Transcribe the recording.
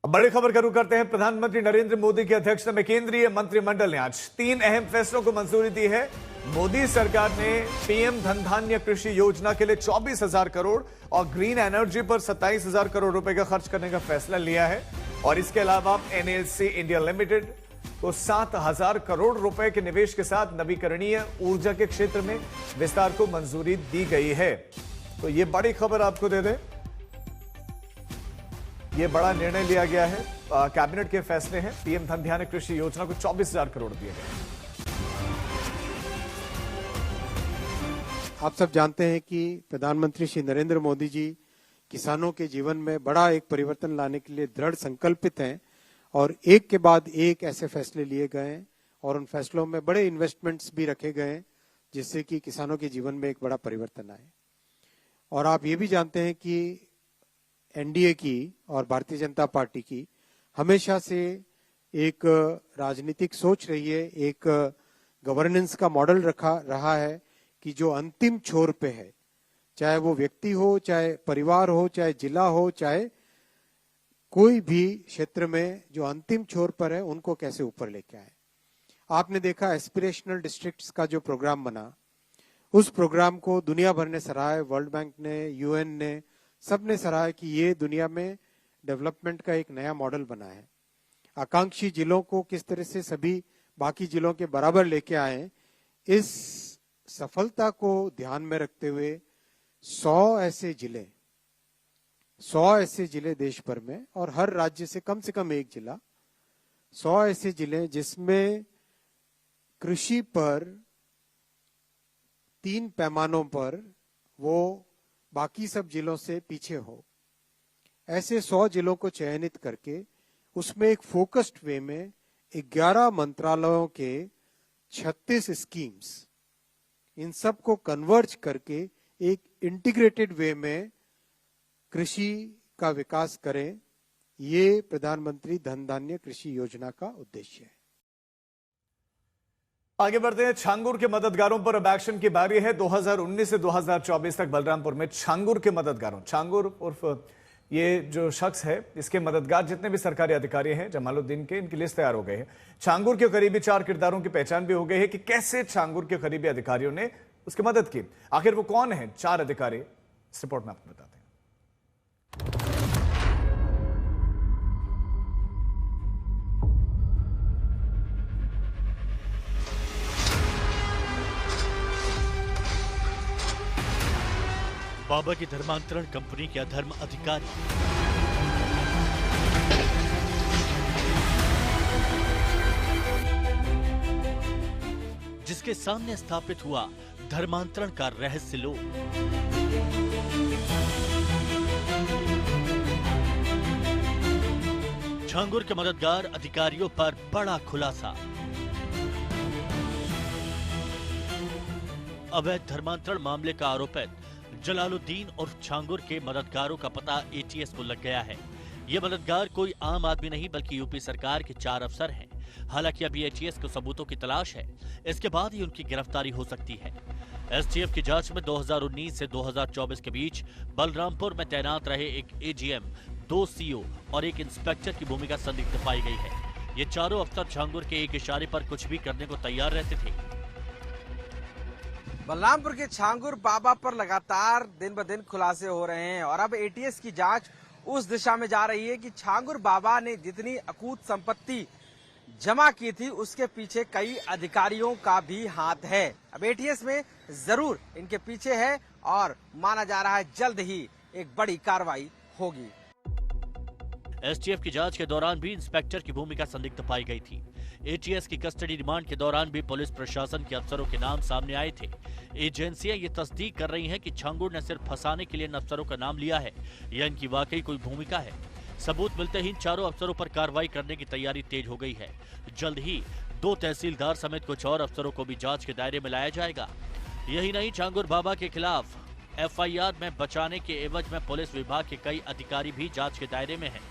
बड़ी खबर शुरू करते हैं। प्रधानमंत्री नरेंद्र मोदी की अध्यक्षता में केंद्रीय मंत्रिमंडल ने आज 3 अहम फैसलों को मंजूरी दी है। मोदी सरकार ने पीएम धन धान्य कृषि योजना के लिए 24,000 करोड़ और ग्रीन एनर्जी पर 27,000 करोड़ रुपए का खर्च करने का फैसला लिया है। और इसके अलावा एनएलसी इंडिया लिमिटेड को 7,000 करोड़ रुपए के निवेश के साथ नवीकरणीय ऊर्जा के क्षेत्र में विस्तार को मंजूरी दी गई है। तो ये बड़ी खबर आपको दे दें, ये बड़ा निर्णय लिया गया है। कैबिनेट के फैसले हैं। पीएम धन धान्य कृषि योजना को 24,000 करोड़ दिए गए। आप सब जानते हैं कि प्रधानमंत्री श्री नरेंद्र मोदी जी किसानों के जीवन में बड़ा एक परिवर्तन लाने के लिए दृढ़ संकल्पित हैं और एक के बाद एक ऐसे फैसले लिए गए हैं और उन फैसलों में बड़े इन्वेस्टमेंट्स भी रखे गए हैं जिससे कि किसानों के जीवन में एक बड़ा परिवर्तन आए। और आप ये भी जानते हैं कि एनडीए की और भारतीय जनता पार्टी की हमेशा से एक राजनीतिक सोच रही है, एक गवर्नेंस का मॉडल रहा है कि जो अंतिम छोर पे है, चाहे वो व्यक्ति हो, चाहे परिवार हो, चाहे जिला हो, चाहे कोई भी क्षेत्र में जो अंतिम छोर पर है उनको कैसे ऊपर लेके आए। आपने देखा एस्पिरेशनल डिस्ट्रिक्ट्स का जो प्रोग्राम बना, उस प्रोग्राम को दुनिया भर ने सराहा है। वर्ल्ड बैंक ने, यूएन ने, सबने सराहा कि ये दुनिया में डेवलपमेंट का एक नया मॉडल बना है। आकांक्षी जिलों को किस तरह से सभी बाकी जिलों के बराबर लेके आए, इस सफलता को ध्यान में रखते हुए 100 ऐसे जिले देश भर में और हर राज्य से कम एक जिला, 100 ऐसे जिले जिसमें कृषि पर 3 पैमानों पर वो बाकी सब जिलों से पीछे हो, ऐसे 100 जिलों को चयनित करके उसमें एक फोकस्ड वे में 11 मंत्रालयों के 36 स्कीम्स, इन सब को कन्वर्ज करके एक इंटीग्रेटेड वे में कृषि का विकास करें, ये प्रधानमंत्री धन धान्य कृषि योजना का उद्देश्य है। आगे बढ़ते हैं। छांगुर के मददगारों पर अब एक्शन की बारी है। 2019 से 2024 तक बलरामपुर में छांगुर के मददगारों, छांगुर उर्फ ये जो शख्स है, इसके मददगार जितने भी सरकारी अधिकारी हैं जमालुद्दीन के, इनकी लिस्ट तैयार हो गई है। छांगुर के करीबी 4 किरदारों की पहचान भी हो गई है कि कैसे छांगुर के करीबी अधिकारियों ने उसकी मदद की। आखिर वो कौन है 4 अधिकारी, इस रिपोर्ट में आपको बताते हैं। बाबा की धर्मांतरण कंपनी के अधर्म अधिकारी, जिसके सामने स्थापित हुआ धर्मांतरण का रहस्य लोग। छांगुर के मददगार अधिकारियों पर बड़ा खुलासा। अवैध धर्मांतरण मामले का आरोपित जलालुद्दीन और छांगुर के मददगारों का पता एटीएस को लग गया है। ये मददगार कोई आम आदमी नहीं बल्कि यूपी सरकार के 4 अफसर हैं। हालांकि अभी एटीएस को सबूतों की तलाश है, इसके बाद ही उनकी गिरफ्तारी हो सकती है। एसटीएफ की जांच में 2019 से 2024 के बीच बलरामपुर में तैनात रहे एक एजीएम, 2 सीओ और एक इंस्पेक्टर की भूमिका संदिग्ध पाई गई है। ये चारों अफसर छांगुर के एक इशारे पर कुछ भी करने को तैयार रहते थे। बलरामपुर के छांगुर बाबा पर लगातार दिन ब दिन खुलासे हो रहे हैं और अब एटीएस की जांच उस दिशा में जा रही है कि छांगुर बाबा ने जितनी अकूत संपत्ति जमा की थी उसके पीछे कई अधिकारियों का भी हाथ है। अब एटीएस में जरूर इनके पीछे है और माना जा रहा है जल्द ही एक बड़ी कार्रवाई होगी। एसटीएफ की जांच के दौरान भी इंस्पेक्टर की भूमिका संदिग्ध पाई गई थी। एटीएस की कस्टडी रिमांड के दौरान भी पुलिस प्रशासन के अफसरों के नाम सामने आए थे। एजेंसियां ये तस्दीक कर रही हैं कि छांगुर ने सिर्फ फंसाने के लिए इन अफसरों का नाम लिया है या इनकी वाकई कोई भूमिका है। सबूत मिलते ही इन चारों अफसरों पर कार्रवाई करने की तैयारी तेज हो गई है। जल्द ही 2 तहसीलदार समेत कुछ और अफसरों को भी जांच के दायरे में लाया जाएगा। यही नहीं, छांगुर बाबा के खिलाफ एफआईआर में बचाने के एवज में पुलिस विभाग के कई अधिकारी भी जांच के दायरे में हैं।